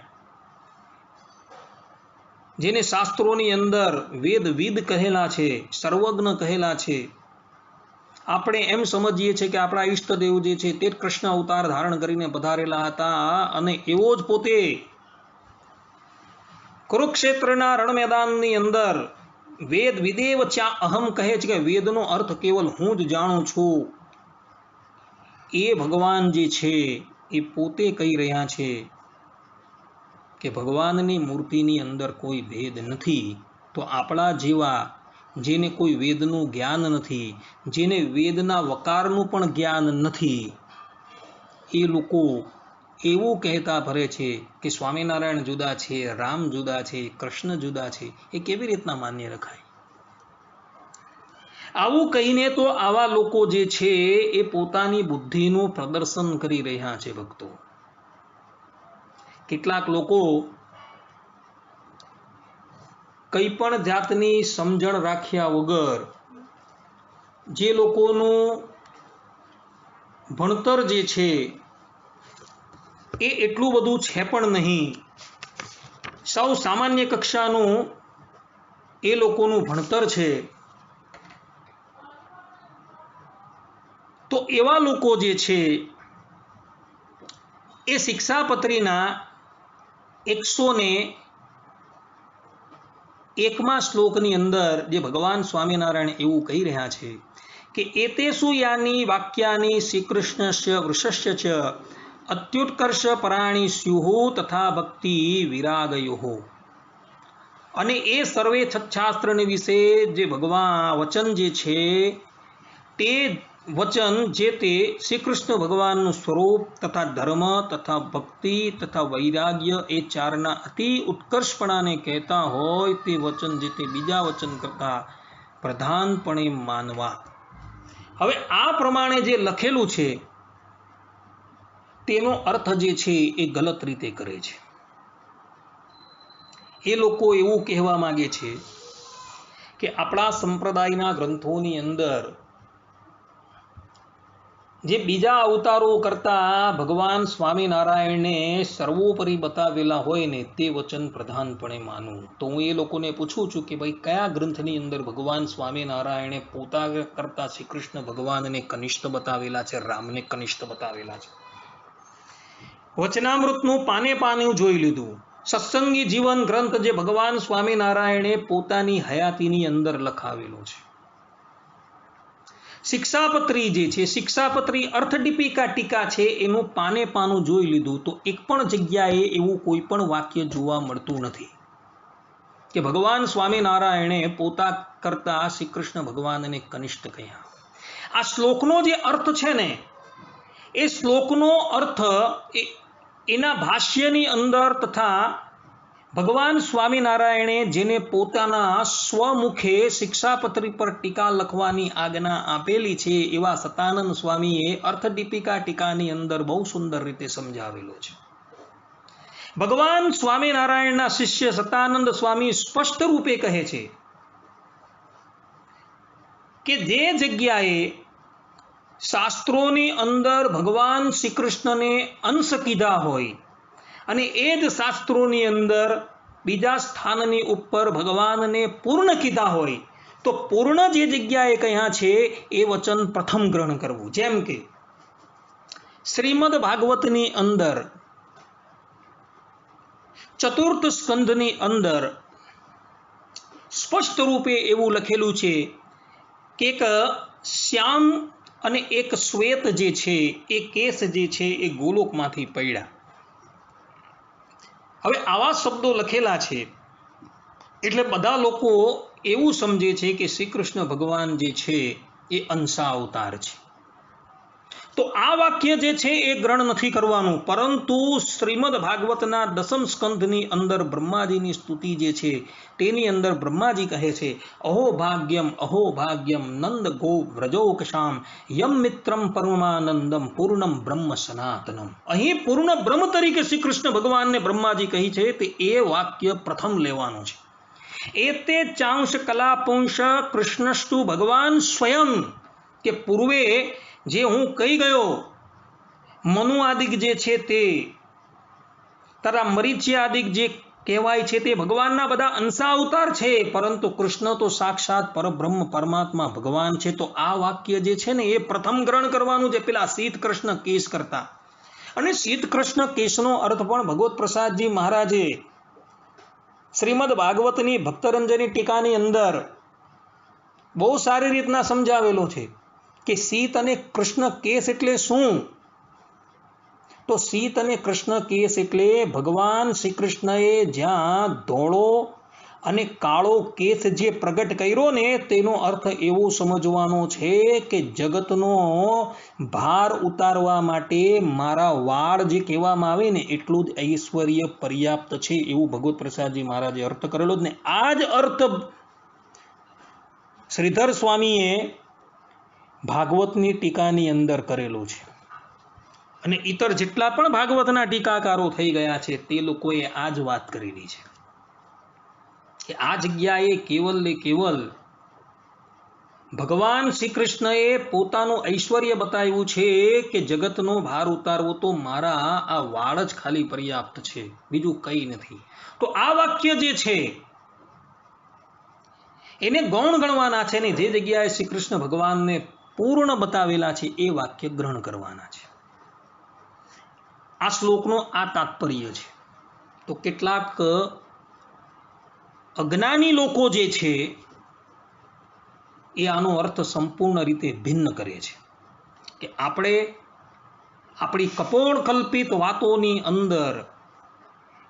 જેને શાસ્ત્રોની અંદર વેદવિદ કહેલા છે, સર્વજ્ઞ કહેલા છે, આપણે એમ સમજીએ છીએ કે આપણા ઈષ્ટદેવ જે છે તે કૃષ્ણ અવતાર ધારણ કરીને પધારેલા હતા, અને એવો જ પોતે કુરુક્ષેત્રના રણ મેદાનની અંદર વેદ વિદેવ ચ્યા અહમ કહે છે કે વેદનો અર્થ કેવલ હું જ જાણું છું. એ ભગવાન જે છે એ પોતે કહી રહ્યા છે કે ભગવાનની મૂર્તિની અંદર કોઈ ભેદ નથી. તો આપણા જેવા જેને કોઈ વેદનું જ્ઞાન નથી, જેને વેદના વકારનું પણ જ્ઞાન નથી, એ લોકો એવું કહેતા ભરે છે કે સ્વામિનારાયણ જુદા છે, રામ જુદા છે, કૃષ્ણ જુદા છે. એ કેવી રીતના માન્ય રખાય? આવું કહીને તો આવા લોકો જે છે એ પોતાની બુદ્ધિનું પ્રદર્શન કરી રહ્યા છે. ભક્તો, કેટલાક લોકો કંઈ પણ જાતની સમજણ રાખ્યા વગર, જે લોકોનું ભણતર જે છે એ એટલું બધું છે પણ નહીં, સૌ સામાન્ય કક્ષાનું એ લોકોનું ભણતર છે, તો એવા લોકો જે છે એ શિક્ષાપત્રીના 101મા શ્લોકની અંદર જે ભગવાન સ્વામિનારાયણ એવું કહી રહ્યા છે કે એતેષુ યાની વાક્યાની શ્રીકૃષ્ણસ્ય વૃષસ્ય ચ અત્યુત્કર્ષ પરાણી સ્યુઃ તથા ભક્તિ વિરાગયોઃ. અને એ સર્વે છત્શાસ્ત્રની વિશે જે ભગવાન વચન જે છે તે વચન જે તે શ્રી કૃષ્ણ ભગવાનનું સ્વરૂપ તથા ધર્મ તથા ભક્તિ તથા વૈરાગ્ય એ ચારના અતિ ઉત્કર્ષપણાને કહેતા હોય તે વચન જે તે બીજા વચન કરતાં પ્રધાનપણે માનવા. હવે આ પ્રમાણે જે લખેલું છે તેનો અર્થ જે છે એ ગલત રીતે કરે છે. એ લોકો એવું કહેવા માંગે છે કે આપણા સંપ્રદાયના ગ્રંથોની અંદર જે બીજા અવતારો કરતાં ભગવાન સ્વામિનારાયણને સર્વોપરી બતાવેલા હોય ને તે વચન પ્રધાનપણે માનવું. તો હું એ લોકોને પૂછું છું કે ભાઈ કયા ગ્રંથની અંદર ભગવાન સ્વામિનારાયણે પોતા કરતાં શ્રી કૃષ્ણ ભગવાનને કનિષ્ઠ બતાવેલા છે, રામને કનિષ્ઠ બતાવેલા છે? વચનામૃતનું પાને પાનું જોઈ લીધું. સત્સંગી જીવન ગ્રંથ જે ભગવાન સ્વામિનારાયણે પોતાની હયાતીની અંદર લખાવેલો છે. શિક્ષાપત્રી જે છે, શિક્ષાપત્રી અર્થદીપિકા ટીકા છે, એનું પાને પાનું જોઈ લીધું તો એક પણ જગ્યાએ એવું કોઈ પણ વાક્ય જોવા મળતું નથી કે ભગવાન સ્વામિનારાયણે પોતા કરતા શ્રી કૃષ્ણ ભગવાનને કનિષ્ઠ કહ્યા. આ શ્લોકનો જે અર્થ છે ને એ શ્લોકનો અર્થ એના ભાષ્યની અંદર તથા ભગવાન સ્વામિનારાયણે જેને પોતાના સ્વમુખે શિક્ષાપત્રી પર ટીકા લખવાની આજ્ઞા આપેલી છે એવા સતાનંદ સ્વામીએ અર્થદીપિકા ટીકાની અંદર બહુ સુંદર રીતે સમજાવેલો છે. ભગવાન સ્વામિનારાયણના શિષ્ય સતાનંદ સ્વામી સ્પષ્ટ રૂપે કહે છે કે જે જગ્યાએ શાસ્ત્રોની અંદર ભગવાન શ્રી કૃષ્ણને અંશ કીધા હોય અને એ જ શાસ્ત્રોની અંદર બીજા સ્થાનની ઉપર ભગવાનને પૂર્ણ કીધા હોય તો પૂર્ણ જે જગ્યાએ કહ્યા છે એ વચન પ્રથમ ગ્રહણ કરવું. જેમ કે શ્રીમદ ભાગવતની અંદર ચતુર્થ સ્કંધની અંદર સ્પષ્ટ રૂપે એવું લખેલું છે કે શ્યામ અને એક શ્વેત જે છે એ કેસ જે છે એ ગોલોકમાંથી પડ્યા. હવે આવા શબ્દો લખેલા છે એટલે બધા લોકો એવું સમજે છે કે શ્રી કૃષ્ણ ભગવાન જે છે એ અંશા અવતાર છે. તો આ વાક્ય જે છે એ ગ્રહણ નથી કરવાનું, પરંતુ શ્રીમદ ભાગવતના દસમ સ્કંધની અંદર બ્રહ્માજીની સ્તુતિ જે છે તેની અંદર બ્રહ્માજી કહે છે, અહો ભાગ્યમ નંદ ગો વ્રજોકશામ યમ મિત્રમ પરમાનંદમ પૂર્ણમ બ્રહ્મ સનાતનમ. અહીં પૂર્ણ બ્રહ્મ તરીકે શ્રી કૃષ્ણ ભગવાનને બ્રહ્માજી કહી છે તે એ વાક્ય પ્રથમ લેવાનું છે. એતે ચાંશ કલાપુંશ કૃષ્ણસ્તુ ભગવાન સ્વયં, કે પૂર્વે જે હું કહી ગયો મનુ આદિક જે છે તે તથા મરીચી આદિક જે કહેવાય છે તે ભગવાનના બધા અંશા અવતાર છે, પરંતુ કૃષ્ણ તો સાક્ષાત પરબ્રહ્મ પરમાત્મા ભગવાન છે. તો આ વાક્ય જે છે ને એ પ્રથમ ગ્રહણ કરવાનું છે પેલા શીત કૃષ્ણ કેશ કરતા. અને શીત કૃષ્ણ કેશનો અર્થ પણ ભગવત પ્રસાદજી મહારાજે શ્રીમદ ભાગવતની ભક્તરંજની ટીકાની અંદર બહુ સારી રીતના સમજાવેલો છે કે શીત અને કૃષ્ણ કેશ એટલે શું. તો શીત અને કૃષ્ણ કેશ એટલે ભગવાન શ્રી કૃષ્ણએ જ્યાં ધોળો અને કાળો કેશ જે પ્રગટ કર્યો ને તેનો અર્થ એવો સમજવાનો છે કે જગતનો ભાર ઉતારવા માટે મારા વાળ જે કહેવામાં આવે ને એટલું જ ઐશ્વર્ય પર્યાપ્ત છે, એવું ભગવત પ્રસાદજી મહારાજે અર્થ કરેલો જ ને. આ જ અર્થ શ્રીધર સ્વામીએ ભાગવતની ટીકાની અંદર કરેલો છે. અને ઇતર જેટલા પણ ભાગવતના ટીકાકારો થઈ ગયા છે તે લોકોએ આ જ વાત કરેલી છે કે આ જગ્યાએ કેવલ ભગવાન શ્રી કૃષ્ણએ પોતાનું ઐશ્વર્ય બતાવ્યું છે કે જગતનો ભાર ઉતારવો તો મારા આ વાળ જ ખાલી પર્યાપ્ત છે, બીજું કંઈ નથી. તો આ વાક્ય જે છે એને ગૌણ ગણવાના છે ને જે જગ્યાએ શ્રી કૃષ્ણ ભગવાનને પૂર્ણ બતાવેલા છે એ વાક્ય ગ્રહણ કરવાના છે. આ શ્લોકનો આ તાત્પર્ય છે. તો કેટલાક અજ્ઞાની લોકો જે છે એ આનો અર્થ સંપૂર્ણ રીતે ભિન્ન કરે છે કે આપણે આપણી કપોળકલ્પિત વાતોની અંદર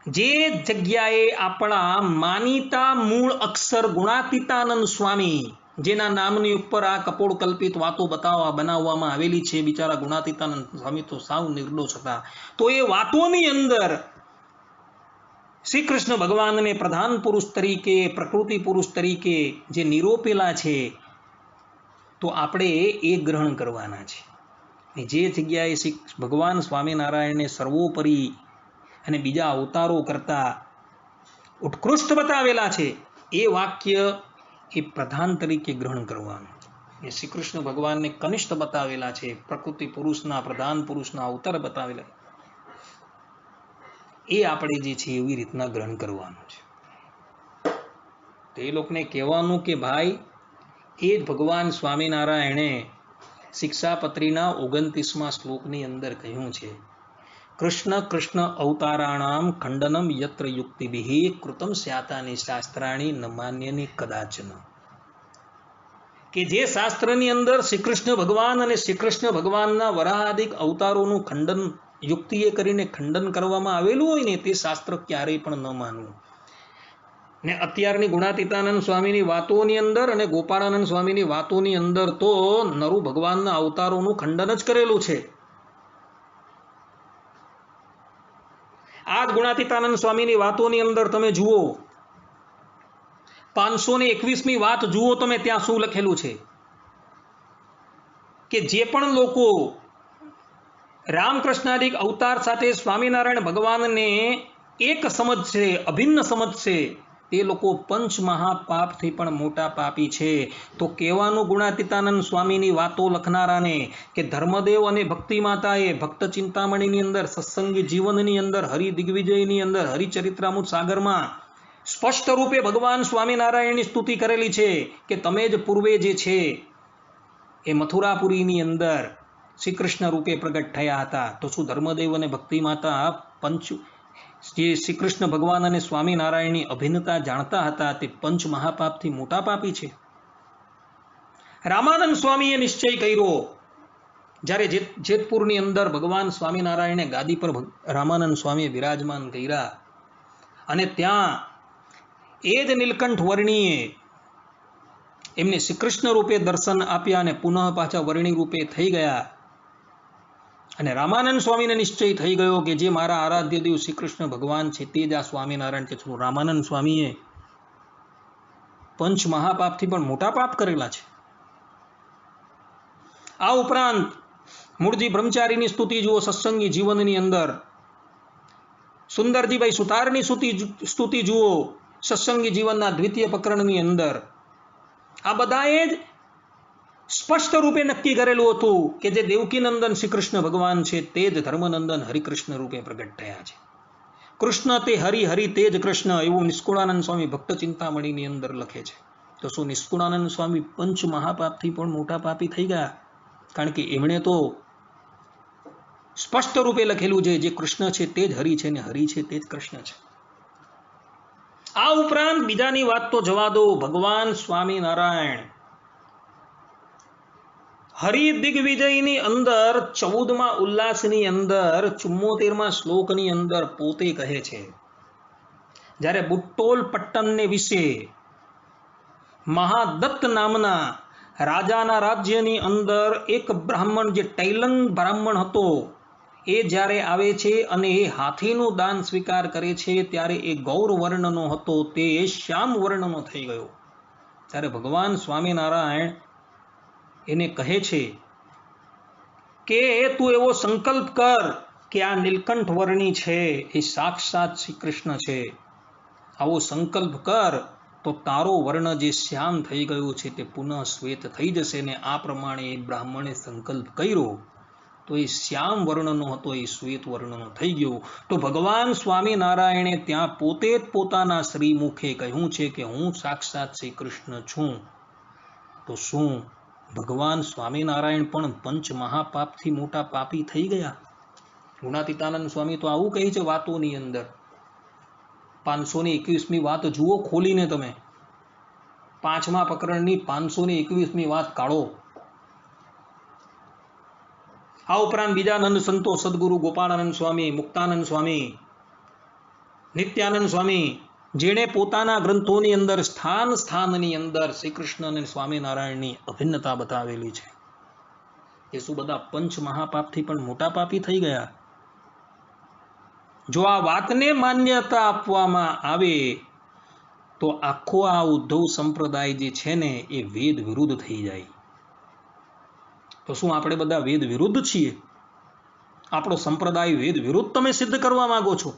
જે જગ્યાએ આપણા માનીતા મૂળ અક્ષર ગુણાતીતાનંદ સ્વામી જેના નામની ઉપર આ કપોળકલ્પિત વાતો બનાવવામાં આવેલી છે, બિચારા ગુણાતીતાનંદ સ્વામી તો સાવ નિર્દોષ હતા. તો એ વાતોની અંદર શ્રી કૃષ્ણ ભગવાનને પ્રધાન પુરુષ તરીકે પ્રકૃતિ પુરુષ તરીકે જે નિરૂપેલા છે તો આપણે એ ગ્રહણ કરવાના છે. જે જગ્યાએ શ્રી ભગવાન સ્વામિનારાયણને સર્વોપરી અને બીજા અવતારો કરતા ઉત્કૃષ્ટ બતાવેલા છે એ વાક્ય એ પ્રધાન તરીકે ગ્રહણ કરવાનું. એ શ્રી કૃષ્ણ ભગવાનને કનિષ્ઠ બતાવેલા છે, પ્રકૃતિ પુરુષના પ્રધાન પુરુષના અવતાર બતાવેલા, એ આપણે જે છે એવી રીતના ગ્રહણ કરવાનું છે. તો એ લોકોને કહેવાનું કે ભાઈ એ જ ભગવાન સ્વામિનારાયણે શિક્ષાપત્રીના 29મા શ્લોકની અંદર કહ્યું છે, કૃષ્ણ કૃષ્ણ અવતારાણામ ખંડનમ યત્ર યુક્તિભિઃ કૃતમ સ્યાતાની શાસ્ત્રાણી ન માન્યની કદાચન. કે જે શાસ્ત્રની અંદર શ્રી કૃષ્ણ ભગવાન અને શ્રી કૃષ્ણ ભગવાનના વરાહાદિક અવતારોનું ખંડન યુક્તિએ કરીને ખંડન કરવામાં આવેલું હોય ને તે શાસ્ત્ર ક્યારેય પણ ન માનવું. ને અત્યારની ગુણાતીતાનંદ સ્વામીની વાતોની અંદર અને ગોપાળાનંદ સ્વામીની વાતોની અંદર તો નરુ ભગવાનના અવતારોનું ખંડન જ કરેલું છે. આ જ ગુણાતીતાનંદ સ્વામીની વાતોની અંદર તમે જુઓ 521મી વાત જુઓ તમે, ત્યાં શું લખેલું છે કે જે પણ લોકો રામકૃષ્ણાદિક અવતાર સાથે સ્વામિનારાયણ ભગવાનને એક સમજશે, અભિન્ન સમજશે, તે લોકો પંચ મહાપાપથી પણ મોટા પાપી છે. તો કહેવાનું ગુણાતીતાનંદ સ્વામીની વાતો લખનારાને કે ધર્મદેવ અને ભક્તિ માતાએ ભક્ત ચિંતામણીની અંદર, સત્સંગી જીવનની અંદર, હરિ દિગ્વિજયની અંદર, હરિચરિત્રામૃત સાગરમાં સ્પષ્ટ રૂપે ભગવાન સ્વામિનારાયણની સ્તુતિ કરેલી છે કે તમે જ પૂર્વે જે છે એ મથુરાપુરીની અંદર શ્રી કૃષ્ણ રૂપે પ્રગટ થયા હતા. તો શું ધર્મદેવ અને ભક્તિ માતા જે શ્રી કૃષ્ણ ભગવાન અને સ્વામિનારાયણની અભિન્નતા જાણતા હતા તે પંચ મહાપાપથી મોટા પાપી છે? રામાનંદ સ્વામીએ નિશ્ચય કર્યો જ્યારે જેતપુરની અંદર ભગવાન સ્વામિનારાયણે ગાદી પર રામાનંદ સ્વામીએ બિરાજમાન કર્યા અને ત્યાં એ જ નીલકંઠ વર્ણીએ એમને શ્રી કૃષ્ણ રૂપે દર્શન આપ્યા અને પુનઃ પાછા વર્ણી રૂપે થઈ ગયા અને રામાનંદ સ્વામીને નિશ્ચય થઈ ગયો કે જે મારા આરાધ્ય દેવ શ્રી કૃષ્ણ ભગવાન છે તે જ આ સ્વામિનારાયણ છે. રામાનંદ સ્વામીએ પંચ મહાપાપથી પણ મોટા પાપ કરેલા છે. આ ઉપરાંત મૂળજી બ્રહ્મચારીની સ્તુતિ જુઓ સત્સંગી જીવનની અંદર, સુંદરજીભાઈ સુતારની સ્તુતિ જુઓ સત્સંગી જીવનના દ્વિતીય પ્રકરણની અંદર. આ બધાએ જ સ્પષ્ટ રૂપે નક્કી કરેલું હતું કે જે દેવકીનંદન શ્રી કૃષ્ણ ભગવાન છે તે જ ધર્મનંદન હરિકૃષ્ણ રૂપે પ્રગટ થયા છે. કૃષ્ણ તે હરિ, હરિ તે જ કૃષ્ણ, એવું નિષ્કુળાનંદ સ્વામી ભક્ત ચિંતામણીની અંદર લખે છે. તો શું નિષ્કુળાનંદ સ્વામી પંચ મહાપાપથી પણ મોટા પાપી થઈ ગયા? કારણ કે એમણે તો સ્પષ્ટ રૂપે લખેલું છે જે કૃષ્ણ છે તે જ હરિ છે ને હરિ છે તે જ કૃષ્ણ છે. આ ઉપરાંત બીજાની વાત તો જવા દો, ભગવાન સ્વામિનારાયણ હરિ દિગ્વિજયની અંદર 14મા ઉલ્લાસની અંદર 74મા શ્લોકની અંદર પોતે કહે છે, જ્યારે બુટ્ટોલ પટ્ટનને વિશે મહાદત્ત નામના રાજાના રાજ્યની અંદર એક બ્રાહ્મણ જે ટૈલંગ બ્રાહ્મણ હતો એ જ્યારે આવે છે અને એ હાથીનું દાન સ્વીકાર કરે છે ત્યારે એ ગૌર વર્ણનો હતો તે શ્યામ વર્ણનો થઈ ગયો. ત્યારે ભગવાન સ્વામિનારાયણ એને કહે છે કે તું એવો સંકલ્પ કર કે આ નીલકંઠ વર્ણી છે એ સાક્ષાત શ્રી કૃષ્ણ છે. આવો સંકલ્પ કર તો તારો વર્ણ જે શ્યામ થઈ ગયો છે તે પુનઃ શ્વેત થઈ જશે. ને આ પ્રમાણે એ બ્રાહ્મણે સંકલ્પ કર્યો તો એ શ્યામ વર્ણનો હતો એ શ્વેત વર્ણનો થઈ ગયો. તો ભગવાન સ્વામિનારાયણે ત્યાં પોતે જ પોતાના શ્રીમુખે કહ્યું છે કે હું સાક્ષાત શ્રી કૃષ્ણ છું. તો શું ભગવાન સ્વામિનારાયણ પણ પંચ મહાપાપથી મોટા પાપી થઈ ગયા? ગુણાતીતાનંદ સ્વામી તો આવું કહે છે વાતોની અંદર. 521મી વાત જુઓ ખોલીને તમે, 5મા પ્રકરણની 521મી વાત કાઢો. આ ઉપરાંત બીજા નંદ સંતો સદગુરુ ગોપાળાનંદ સ્વામી, મુક્તાનંદ સ્વામી, નિત્યાનંદ સ્વામી, જેણે પોતાના ગ્રંથોની અંદર સ્થાનની અંદર શ્રી કૃષ્ણ અને સ્વામિનારાયણની અભિન્નતા બતાવેલી છે. એ શું બધા પંચ મહાપાપથી પણ મોટા પાપી થઈ ગયા? જો આ વાતને માન્યતા આપવામાં આવે તો આખો આ ઉદ્ધવ સંપ્રદાય જે છે ને એ વેદ વિરુદ્ધ થઈ જાય. તો શું આપણે બધા વેદ વિરુદ્ધ છીએ? આપણો સંપ્રદાય વેદ વિરુદ્ધ તમે સિદ્ધ કરવા માંગો છો?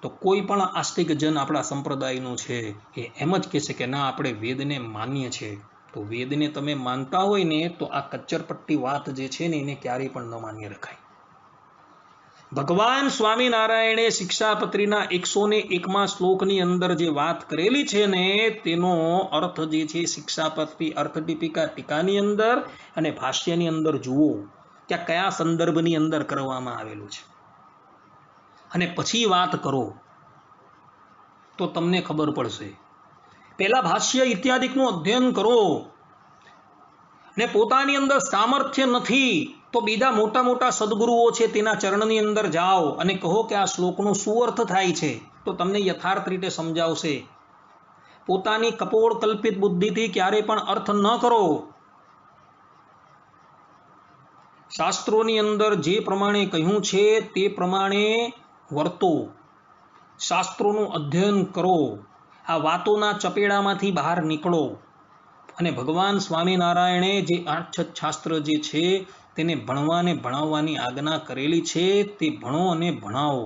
તો કોઈ પણ આસ્તિક જન આપણા સંપ્રદાયનું છે એ એમ જ કહેશે કે ના આપણે વેદને માન્ય છે. તો વેદને તમે માનતા હોય ને તો આ કચ્ચરપટ્ટી વાત જે છે ને એને ક્યારેય પણ ન માન્ય રખાય. ભગવાન સ્વામિનારાયણે શિક્ષાપત્રીના 101મા શ્લોકની અંદર જે વાત કરેલી છે ને તેનો અર્થ જે છે શિક્ષાપત્રી અર્થદીપિકા ટીકાની અંદર અને ભાષ્યની અંદર જુઓ ત્યાં કયા સંદર્ભની અંદર કરવામાં આવેલું છે અને પછી વાત કરો તો તમને ખબર પડશે. પહેલા ભાષ્ય ઇત્યાદિકનું અધ્યયન કરો ને પોતાની અંદર સામર્થ્ય નથી તો બીજા મોટા મોટા સદગુરુઓ છે તેના ચરણની અંદર જાઓ અને કહો કે આ શ્લોકનો શું અર્થ થાય છે, તો તમને યથાર્થ રીતે સમજાવશે. પોતાની કપોળ કલ્પિત બુદ્ધિથી ક્યારે પણ અર્થ ન કરો. શાસ્ત્રોની અંદર જે પ્રમાણે કહ્યું છે તે પ્રમાણે વર્તો, શાસ્ત્રોનું અધ્યયન કરો, આ વાતોના ચપેડામાંથી બહાર નીકળો અને ભગવાન સ્વામિનારાયણે જે 8 શાસ્ત્ર જે છે તેને ભણવાને ભણાવવાની આજ્ઞા કરેલી છે તે ભણો અને ભણાવો.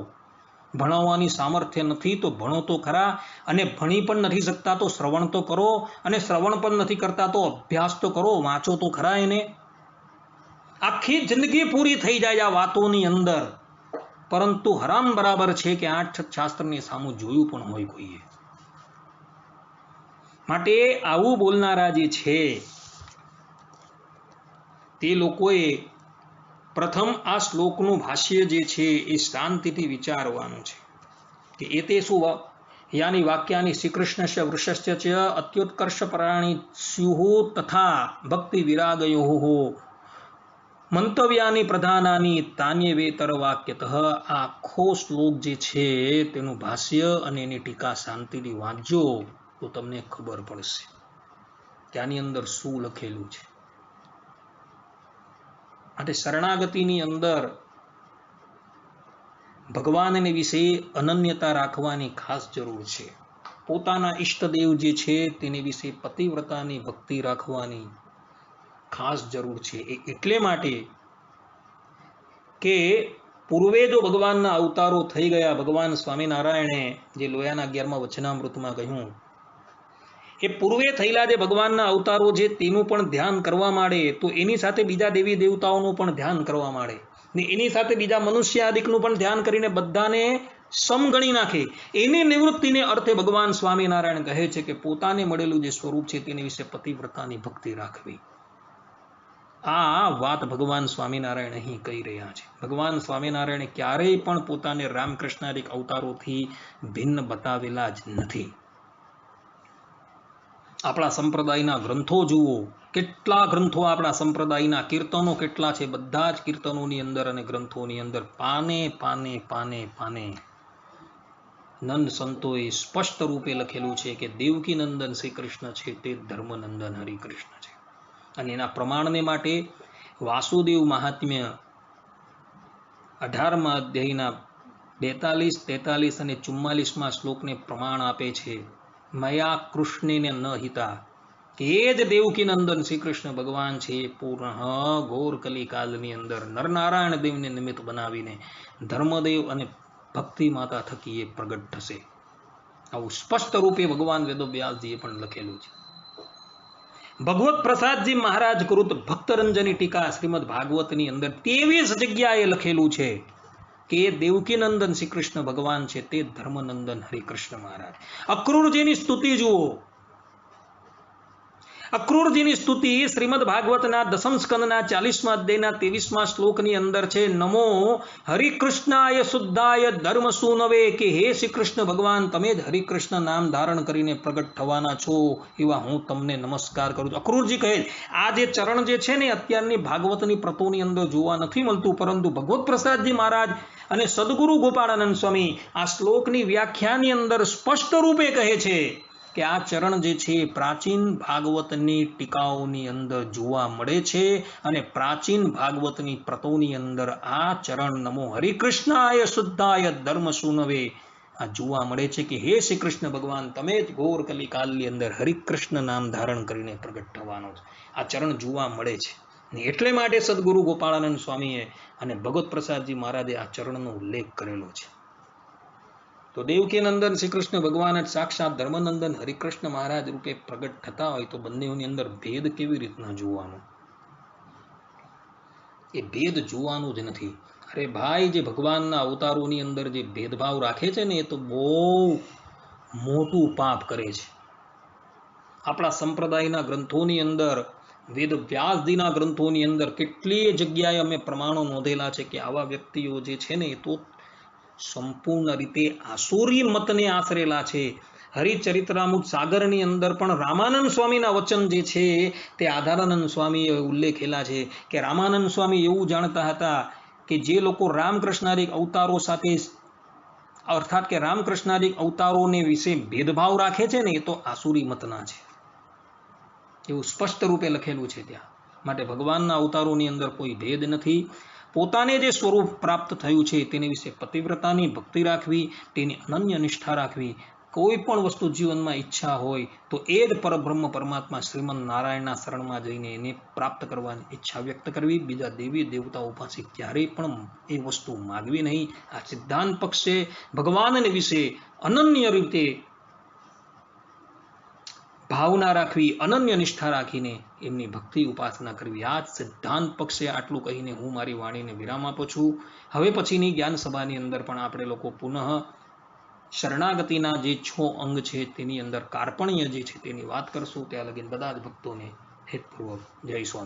ભણાવવાની સામર્થ્ય નથી તો ભણો તો ખરા, અને ભણી પણ નથી શકતા તો શ્રવણ તો કરો, અને શ્રવણ પણ નથી કરતા તો અભ્યાસ તો કરો, વાંચો તો ખરા એને. આખી જિંદગી પૂરી થઈ જાય આ વાતોની અંદર, પરંતુ હરામ બરાબર છે કે 8 શાસ્ત્રની સામું જોયું પણ હોય કોઈએ. માટે આવું બોલનારા જે છે તે લોકોએ પ્રથમ આ શ્લોકનું ભાષ્ય જે છે એ શાંતિથી વિચારવાનું છે કે એતે શું યાની વાક્યાની શ્રીકૃષ્ણસ્ય વૃષસ્ય ચ અત્યુત્કર્ષ પરાણી સ્યુઃ તથા ભક્તિ વિરાગયોઃ મંતવ્યાની પ્રધાનાની તાન્યવેતર વાક્યતઃ આખો શ્લોક જે છે તેનું ભાષ્ય અને એની ટીકા શાંતિથી વાંચજો તો તમને ખબર પડશે કે આની અંદર શું લખેલું છે. માટે શરણાગતિની અંદર ભગવાનને વિશે અનન્યતા રાખવાની ખાસ જરૂર છે. પોતાના ઈષ્ટદેવ જે છે તેની વિશે પતિવ્રતાની ભક્તિ રાખવાની ખાસ જરૂર છે. એટલે માટે કે પૂર્વે જો ભગવાનના અવતારો થઈ ગયા, ભગવાન સ્વામિનારાયણે જે લોયાના 11મા વચનામૃતમાં કહ્યું, એ પૂર્વે થયેલા જે ભગવાનના અવતારો છે તેનું પણ ધ્યાન કરવા માંડે તો એની સાથે બીજા દેવી દેવતાઓનું પણ ધ્યાન કરવા માંડે ને એની સાથે બીજા મનુષ્ય આદિકનું પણ ધ્યાન કરીને બધાને સમગણી નાખે. એની નિવૃત્તિને અર્થે ભગવાન સ્વામિનારાયણ કહે છે કે પોતાને મળેલું જે સ્વરૂપ છે તેની વિશે પતિવ્રતાની ભક્તિ રાખવી. આ વાત ભગવાન સ્વામિનારાયણ અહીં કહી રહ્યા છે. ભગવાન સ્વામિનારાયણે ક્યારેય પણ પોતાને રામકૃષ્ણાદિક અવતારોથી ભિન્ન બતાવેલા જ નથી. આપણા સંપ્રદાયના ગ્રંથો જુઓ, કેટલા ગ્રંથો આપણા સંપ્રદાયના, કીર્તનો કેટલા છે, બધા જ કીર્તનોની અંદર અને ગ્રંથોની અંદર પાને પાને પાને પાને નંદ સંતોએ સ્પષ્ટ રૂપે લખેલું છે કે દેવકી નંદન શ્રી કૃષ્ણ છે તે ધર્મનંદન હરિકૃષ્ણ છે. અને એના પ્રમાણને માટે વાસુદેવ મહાત્મ્ય 18મા અધ્યાયના 42, 43 અને 44મા શ્લોકને પ્રમાણ આપે છે. મયા કૃષ્ણેને ન હિતા, કે એ જ દેવકી નંદન શ્રી કૃષ્ણ ભગવાન છે પૂર્ણ ઘોર કલિકાલની અંદર નરનારાયણ દેવને નિમિત્ત બનાવીને ધર્મદેવ અને ભક્તિ માતા થકી એ પ્રગટ થશે. આવું સ્પષ્ટ રૂપે ભગવાન વેદવ્યાસજીએ પણ લખેલું છે. ભગવત પ્રસાદજી મહારાજ કૃત ભક્તરંજની ટીકા શ્રીમદ ભાગવતની અંદર 23 જગ્યાએ લખેલું છે કે દેવકી નંદન શ્રી કૃષ્ણ ભગવાન છે તે ધર્મનંદન હરિકૃષ્ણ મહારાજ. અક્રૂરજીની સ્તુતિ જુઓ. અક્રૂરજીની સ્તુતિ શ્રીમદ ભાગવતના 10મ સ્કંદના 40મા અધ્યાયના 23મા શ્લોકની અંદર છે. નમો હરિકૃષ્ણાય શુદ્ધાય ધર્મ સુનવે, કે હે શ્રી કૃષ્ણ ભગવાન તમે જ હરિકૃષ્ણ નામ ધારણ કરીને પ્રગટ થવાના છો, એવા હું તમને નમસ્કાર કરું છું. અક્રૂરજી કહે આ જે ચરણ જે છે ને અત્યારની ભાગવતની પ્રતોની અંદર જોવા નથી મળતું, પરંતુ ભગવત પ્રસાદજી મહારાજ અને સદગુરુ ગોપાળાનંદ સ્વામી આ શ્લોકની વ્યાખ્યાની અંદર સ્પષ્ટ રૂપે કહે છે કે આ ચરણ જે છે પ્રાચીન ભાગવતની ટીકાઓની અંદર જોવા મળે છે અને પ્રાચીન ભાગવતની પ્રતોની અંદર આ ચરણ નમો હરિકૃષ્ણાય શુદ્ધાય ધર્મ સુનવે આ જોવા મળે છે કે હે શ્રી કૃષ્ણ ભગવાન તમે જ ઘોર કલિકાલની અંદર હરિકૃષ્ણ નામ ધારણ કરીને પ્રગટ થવાનો છે. આ ચરણ જોવા મળે છે. એટલે માટે સદગુરુ ગોપાળાનંદ સ્વામીએ અને ભગવત પ્રસાદજી મહારાજે આ ચરણનો ઉલ્લેખ કરેલો છે. તો દેવકી નંદન શ્રી કૃષ્ણ ભગવાન જ સાક્ષાત ધર્મનંદન હરિકૃષ્ણ મહારાજ રૂપે પ્રગટ થતા હોય તો બંનેની અંદર ભેદ કેવી રીતના જોવાનો? એ ભેદ જોવાનું જ નથી. અરે ભાઈ, જે ભગવાનના અવતારોની અંદર જે ભેદભાવ રાખે છે ને એ તો બહુ મોટું પાપ કરે છે. આપણા સંપ્રદાયના ગ્રંથોની અંદર, વેદ વ્યાસજીના ગ્રંથોની અંદર કેટલીય જગ્યાએ અમે પ્રમાણો નોંધેલા છે કે આવા વ્યક્તિઓ જે છે ને એ તો સંપૂર્ણ રીતે આસુરી મતને આશરેલા છે. હરિચરિત્રામૃત સાગરની અંદર પણ રામાનંદ સ્વામીના વચન જે છે તે આધારાનંદ સ્વામીએ ઉલ્લેખેલા છે કે રામાનંદ સ્વામી એવું જાણતા હતા કે જે લોકો રામકૃષ્ણાદિક અવતારો સાથે, અર્થાત કે રામકૃષ્ણાદિક અવતારોને વિશે ભેદભાવ રાખે છે ને એ તો આસુરી મતના છે, એવું સ્પષ્ટ રૂપે લખેલું છે ત્યાં. માટે ભગવાનના અવતારોની અંદર કોઈ ભેદ નથી. પોતાને જે સ્વરૂપ પ્રાપ્ત થયું છે તેની વિશે પતિવ્રતાની ભક્તિ રાખવી, તેની અનન્ય નિષ્ઠા રાખવી. કોઈ પણ વસ્તુ જીવનમાં ઈચ્છા હોય તો એ જ પરબ્રહ્મ પરમાત્મા શ્રીમદ નારાયણના શરણમાં જઈને એને પ્રાપ્ત કરવાની ઈચ્છા વ્યક્ત કરવી. બીજા દેવી દેવતાઓ પાસે ક્યારેય પણ એ વસ્તુ માગવી નહીં. આ સિદ્ધાંત પક્ષે ભગવાનને વિશે અનન્ય રીતે ભાવના રાખવી, અનન્ય નિષ્ઠા રાખીને એમની ભક્તિ ઉપાસના કરવી. આ જ સિદ્ધાંત પક્ષે આટલું કહીને હું મારી વાણીને વિરામ આપું છું. હવે પછીની જ્ઞાન સભાની અંદર પણ આપણે લોકો પુનઃ શરણાગતિના જે 6 અંગ છે તેની અંદર કાર્પણ્ય જે છે તેની વાત કરશું. ત્યાં લગીને બધા જ ભક્તોને હેતપૂર્વક જય સ્વામી.